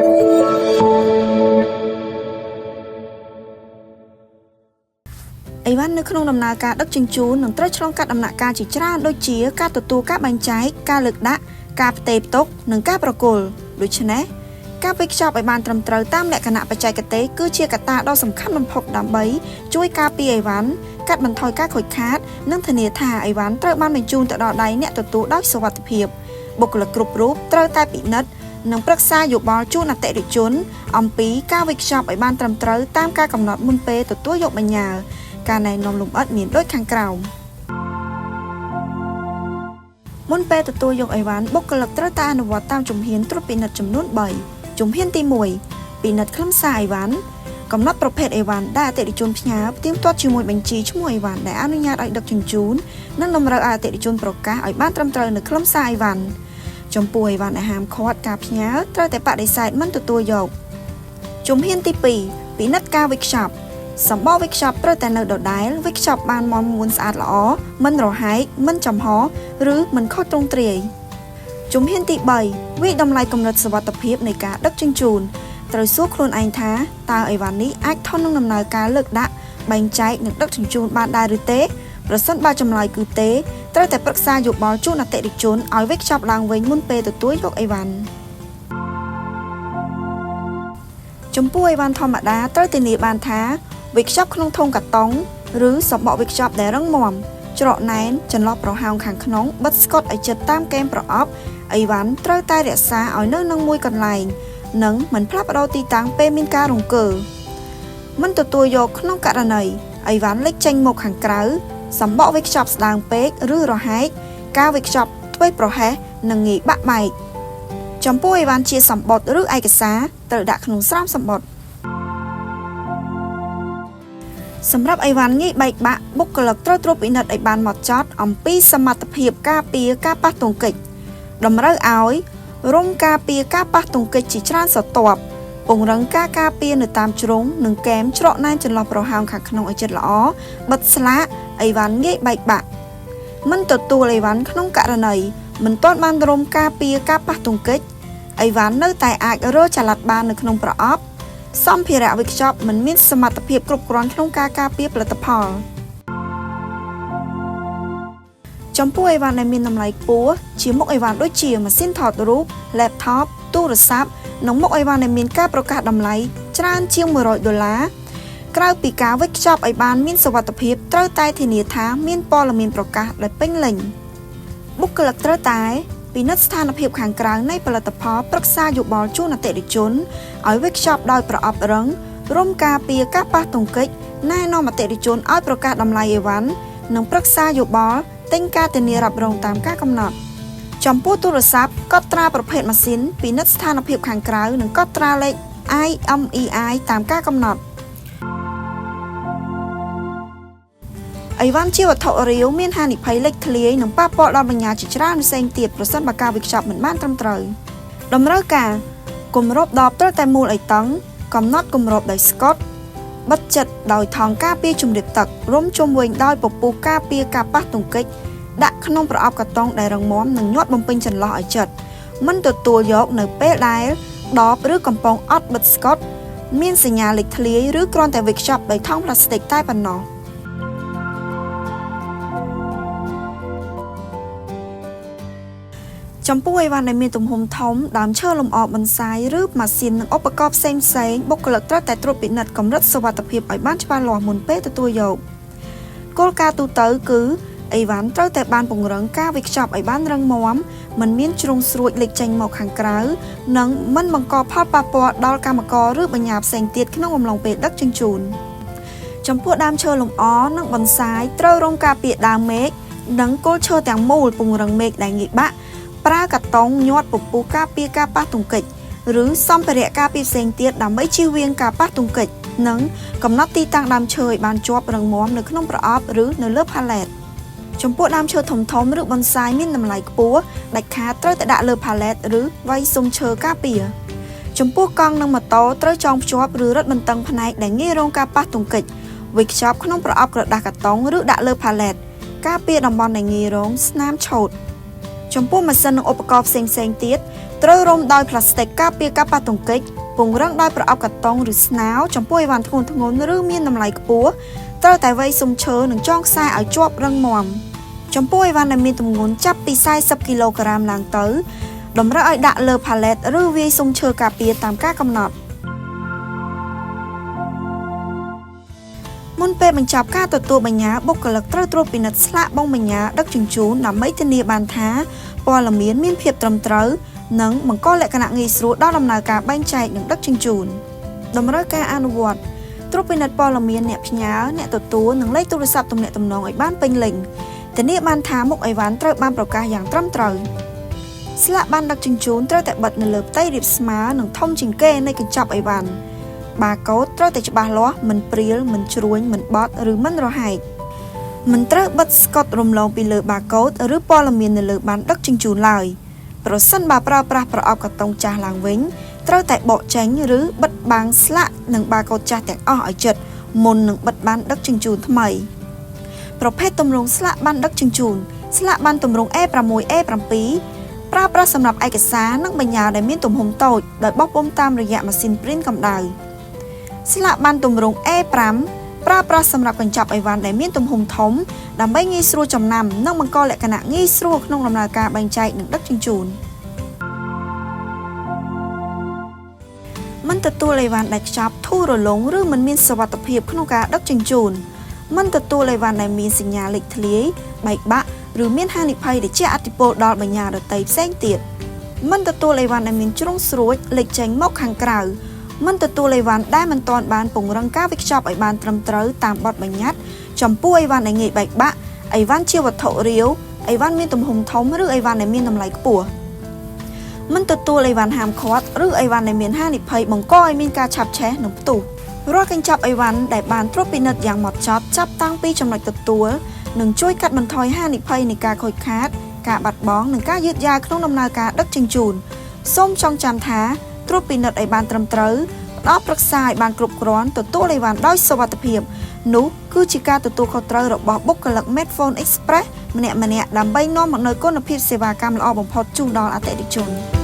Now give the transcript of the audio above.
អីវ៉ាន់នៅក្នុងដំណើរការដឹកជញ្ជូននឹងត្រូវឆ្លងកាត់ដំណាក់កាលជាច្រើនដូចជាការទទួលការបែងចែកការលើកដាក់ការផ្ទេរផ្ទុកនិងការប្រគល់ដូច្នេះការវេចខ្ចប់ឲ្យបានត្រឹមត្រូវតាមលក្ខណៈបច្ចេកទេសគឺជាកត្តាដ៏សំខាន់បំផុតដើម្បីជួយការពារអីវ៉ាន់កាត់បន្ថយការខូចខាតនិងធានាថាអីវ៉ាន់ត្រូវបានបញ្ជូនទៅដល់ដៃអ្នកទទួលដោយសុវត្ថិភាពបុគ្គលិកគ្រប់រូបត្រូវតែពិនិត្យនិងប្រឹក្សាយោបល់ជូនអតិថិជនអំពីការវេចខ្ចប់ឲ្យបានត្រឹមត្រូវតាមការកំណត់មុនពេលទទួលយកបញ្ញើការណែនាំលម្អិតមានដូចខាងក្រោមមុនពេលទទួលយកអីវ៉ាន់បុគ្គលិកត្រូវតែអនុវត្តតាមជំហានត្រួតពិនិត្យចំនួន3ជំហានទី1ពិនិត្យខ្លឹមសារអីវ៉ាន់កំណត់ប្រភេទអីវ៉ាន់ដែលអតិថិជនផ្ញើផ្ទៀងផ្ទាត់ជាមួយបញ្ជីឈ្មោះអីវ៉ាន់ដែលអនុញ្ញាតឲ្យដឹកជញ្ជូននិងតម្រូវឲ្យអតិថិជនប្រកាសឲ្យបានត្រឹមត្រូវនៅខ្លឹមសារអីវ៉ាន់ចំពោះអីវ៉ាន់ដែលហាមឃាត់ការផ្ញើត្រូវតែបដិសេធមិនទទួលយកជំហានទី2ពិនិត្យការវេចខ្ចប់សម្បកវេចខ្ចប់ត្រូវតែនៅដដែលវេចខ្ចប់បានមាំមួនស្អាតល្អមិនរហែកមិនចំហឬមិនខុសទ្រង់ទ្រាយជំហានទី3វិតម្លៃកម្រិតសុវត្ថិភាពនៃការដឹកជញ្ជូនត្រូវសួរខ្លួនឯងថាតើអីវ៉ាន់នេះអាចធន់នឹងដំណើរការលើកដាក់បែងចែកនិងដឹកជញ្ជូនបានដែរឬទេប្រសិនបើចម្លើយគឺទេត្រូវតែប្រឹក្សាយោបល់ជូនអតិថិជនឲ្យវេចខ្ចប់ឡើងវិញមុនពេលទទួលយកអីវ៉ាន់ចំពោះអីវ៉ាន់ធម្មតាត្រូវធានាបានថាវេចខ្ចប់ក្នុងធុងកាតុងឬសម្បកវេចខ្ចប់ដែលរឹងមាំច្រកណែនចន្លោះប្រហោងខាងក្នុងបិទស្កុតឲ្យជិតតាមគែមប្រអប់អីវ៉ាន់ត្រូវតែរក្សាឲ្យនៅនឹងមួយកន្លែងនិងមិនផ្លាស់ប្ដូរទីតាំងពេលមានការរង្គើមិនទទួលយកក្នុងករណីអីវ៉ាន់លេចចេញមកខាងក្រៅសម្បកវេចខ្ចប់ស្ដើងពេកឬរហែកការវេចខ្ចប់ធ្វេសប្រហែសនិងងាយបាក់បែកចំពោះអីវ៉ាន់ជាសម្បត្តិឬឯកសារត្រូវដាក់ក្នុងស្រោមសម្បត្តិសម្រាប់អីវ៉ាន់ងាយបែកបាក់បុគ្គលិកត្រូវត្រួតពិនិត្យឲ្យបានហ្មត់ចត់អំពីសមត្ថភាពការពារការប៉ះទង្គិចតម្រូវឲ្យរុំការពារការប៉ះទង្គិចជាច្រើនស្រទាប់ពង្រឹងការការពារនៅតាមជ្រុងនិងគែមច្រកណែនចន្លោះប្រហោងខាងក្នុងឲ្យជិតល្អបិទស្លាកអីវ៉ាន់ងាយបែកបាក់មិនទទួលអីវ៉ាន់ក្នុងករណីមិនទាន់បានរុំការពារការប៉ះទង្គិចអីវ៉ាន់នៅតែអាចរើចល័តបាននៅក្នុងប្រអប់សម្ភារៈវេចខ្ចប់មិនមានសមត្ថភាពគ្រប់គ្រាន់ក្នុងការការពារផលិតផលចំពោះអីវ៉ាន់ដែលមានតម្លៃខ្ពស់ជាមុខអីវ៉ាន់ដូចជាម៉ាស៊ីនថតរូប laptop ទូរស័ព្ទនិងមុខអីវ៉ាន់ដែលមានការប្រកាសតម្លៃច្រើនជាង$100ក្រៅពីការវេចខ្ចប់ឲ្យបានមានសុវត្ថិភាពត្រូវតែធានាថាមានព័ត៌មានប្រកាសដែលពេញលេញបុគ្គលិកត្រូវតែពិនិត្យស្ថានភាពខាងក្រៅនៃផលិតផលប្រឹក្សាយោបល់ជូនអតិថិជនឲ្យវេចខ្ចប់ដោយប្រអប់រឹងរុំការពារការប៉ះទង្គិចណែនាំអតិថិជនឲ្យប្រកាសតម្លៃអីវ៉ាន់និងប្រឹក្សាយោបល់ទិញការធានារ៉ាប់រងតាមការកំណត់ចំពោះទូរស័ព្ទកត់ត្រាប្រភេទម៉ាស៊ីនពិនិត្យស្ថានភាពខាងក្រៅនិងកត់ត្រាលេខ IMEI តាមការកំណត់អីវ៉ាន់ជាវត្ថុរាវមានហានិភ័យលេចធ្លាយនិងប៉ះពាល់ដល់បញ្ញាជាច្រើនផ្សេងទៀតប្រសិនបើការវេចខ្ចប់មិនបានត្រឹមត្រូវតម្រូវការគម្របដបត្រូវតែមូលឲ្យតឹងកំណត់គម្របដោយស្កុតបិទជិតដោយថង់ការពារជំរាបទឹករុំជុំវិញដោយពពុះការពារការប៉ះទង្គិចដាក់ក្នុងប្រអប់កាតុងដែលរឹងមាំនិងញាត់បំពេញចន្លោះឲ្យជិតមិនទទួលយកនៅពេលដែលដបឬកំប៉ុងអត់បិទស្កុតមានសញ្ញាលេចធ្លាយឬគ្រាន់តែវេចខ្ចប់ដោយថង់ប្លាស្ទិកតែប៉ុណ្ណោះចំពោះអីវ៉ាន់ដែលមានទំហំធំដើមឈើលម្អបន្សាយឬម៉ាស៊ីននិងឧបករណ៍ផ្សេងបុគ្គលិកត្រូវតែត្រួតពិនិត្យកម្រិតសុវត្ថិភាពឲ្យបានច្បាស់លាស់មុនពេលទទួលយកគោលការណ៍ទូទៅគឺអីវ៉ាន់ត្រូវតែបានពង្រឹងការវេចខ្ចប់ឲ្យបានរឹងមាំមិនមានជ្រុងស្រួចលេចចេញមកខាងក្រៅនិងមិនបង្កផលប៉ះពាល់ដល់កម្មករឬបញ្ញាផ្សេងទៀតក្នុងអំឡុងពេលដឹកជញ្ជូនចំពោះដើមឈើលម្អនិងបន្សាយត្រូវរងការពារដើមមែកនិងគល់ឈើទាំងមូលពង្រឹងមែកដែលងាយបាក់ប្រើកាតុងញាត់ពពុះការពារការប៉ះទង្គិចឬសម្ភារៈការពារផ្សេងទៀតដើម្បីជៀសវាងការប៉ះទង្គិចនិងកំណត់ទីតាំងដើមឈើឲ្យបានជាប់រឹងមាំនៅក្នុងប្រអប់ឬនៅលើផាឡេតចំពោះដើមឈើធំឬបន្សាយមានតម្លៃខ្ពស់ដាច់ខាតត្រូវតែដាក់លើផាឡេតឬវ៉ៃស៊ុំឈើការពារចំពោះកង់និងម៉ូតូត្រូវចងភ្ជាប់ឬរឹតបន្តឹងផ្នែកដែលងាយរងការប៉ះទង្គិចវេចខ្ចប់ក្នុងប្រអប់ក្រដាសកាតុងឬដាក់លើផាឡេតការពារតំបន់ដែលងាយរងស្នាមឆូតចំពោះម៉ាស៊ីននិងឧបករណ៍ផ្សេងទៀត ត្រូវរុំដោយផ្លាស្ទិកការពារការប៉ះទង្គិចពង្រឹងដោយប្រអប់កាតុងឬស្នោចំពោះអីវ៉ាន់ធ្ងន់ធ្ងរឬមានតម្លៃខ្ពស់ត្រូវតែវៃសុំឈើនិងចងខ្សែឲ្យជាប់រឹងមាំចំពោះអីវ៉ាន់ដែលមានទម្ងន់ចាប់ពី40គីឡូក្រាមឡើងទៅតម្រូវឲ្យដាក់លើផាឡេតឬវាយសុំឈើការពារតាមការកំណត់មុនពេលបញ្ចប់ការទទួលបញ្ញើបុគ្គលិកត្រូវត្រួតពិនិត្យស្លាកបងបញ្ញើដឹកជញ្ជូនដើម្បីធានាបានថាព័ត៌មានមានភាពត្រឹមត្រូវនិងបង្កលក្ខណៈងាយស្រួលដល់ដំណើរការបែងចែកនិងដឹកជញ្ជូនតម្រូវការអនុវត្តត្រួតពិនិត្យព័ត៌មានអ្នកផ្ញើអ្នកទទួលនិងលេខទូរស័ព្ទទំនាក់ទំនងឲ្យបានពេញលេញធានាបានថាមុខអីវ៉ាន់ត្រូវបានប្រកាសយ៉ាងត្រឹមត្រូវស្លាកបានដឹកជញ្ជូនត្រូវតែបិទនៅលើផ្ទៃរាបស្មើនិងធំជាងគេនៃកញ្ចប់អីវ៉ាន់បាកូដត្រូវតែច្បាស់លាស់មិនព្រាលមិនជ្រួញមិនបត់ឬមិនរហែកមិនត្រូវបិទស្កុតរំលងពីលើបាកូដឬព័ត៌មាននៅលើបានដឹកជញ្ជូនឡើយប្រសិនបើប្រើប្រាស់ប្រអប់កាតុងចាស់ឡើងវិញត្រូវតែបកចេញឬបិទបាំងស្លាកនិងបាកូដចាស់ទាំងអស់ឲ្យជិតមុននឹងបិទបានដឹកជញ្ជូនថ្មីប្រភេទទម្រង់ស្លាកបានដឹកជញ្ជូនស្លាកបានទម្រង់ A6 A7 ប្រើប្រាស់សម្រាប់ឯកសារនិងបញ្ញើដែលមានទំហំតូចដោយបោះពុម្ពតាមរយៈម៉ាស៊ីនព្រីនកម្ដៅស្លាកបានទម្រង់ A5 ប្រើប្រាស់សម្រាប់កញ្ចប់អីវ៉ាន់ដែលមានទំហំធំដើម្បីងាយស្រួលចំណាំនិងបង្កលក្ខណៈងាយស្រួលក្នុងដំណើរការបែងចែកនិងដឹកជញ្ជូនមិនទទួលអីវ៉ាន់ដែលខ្ចប់ធូររលុងឬមិនមានសុវត្ថិភាពក្នុងការដឹកជញ្ជូនមិនទទួលអីវ៉ាន់ដែលមានសញ្ញាលេចធ្លាយបែកបាក់ឬមានហានិភ័យដែលជះឥទ្ធិពលដល់បញ្ញើដទៃផ្សេងទៀតមិនទទួលអីវ៉ាន់ដែលមានជ្រុងស្រួចលេចចេញមកខាងក្រៅមិនទទួលអីវ៉ាន់ដែលមិនទាន់បានពង្រឹងការវេចខ្ចប់ឲ្យបានត្រឹមត្រូវតាមបទបញ្ញត្តិចំពោះអីវ៉ាន់ដែលងាយបែកបាក់អីវ៉ាន់ជាវត្ថុរាវអីវ៉ាន់មានទំហំធំឬអីវ៉ាន់ដែលមានតម្លៃខ្ពស់មិនទទួលអីវ៉ាន់ហាមឃាត់ឬអីវ៉ាន់ដែលមានហានិភ័យបង្កឲ្យមានការឆាបឆេះនិងផ្ទុះរាល់កញ្ចប់អីវ៉ាន់ដែលបានត្រួតពិនិត្យយ៉ាងហ្មត់ចត់ចាប់តាំងពីចំណុចទទួលនឹងជួយកាត់បន្ថយហានិភ័យនៃការខូចខាតការបាត់បង់និងការយឺតយ៉ាវក្នុងដំណើរការដឹកជញ្ជូនសូមចងចាំថាត្រួតពិនិត្យឲ្យបានត្រឹមត្រូវផ្ដល់ប្រឹក្សាឲ្យបានគ្រប់គ្រាន់ទទួលអីវ៉ាន់ដោយសុវត្ថិភាពនោះគឺជាការទទួលខុសត្រូវរបស់បុគ្គលិក Medphone Express ម្នាក់ៗដើម្បីនាំមកនូវគុណភាពសេវាកម្មល្អបំផុតជូនដល់អតិថិជន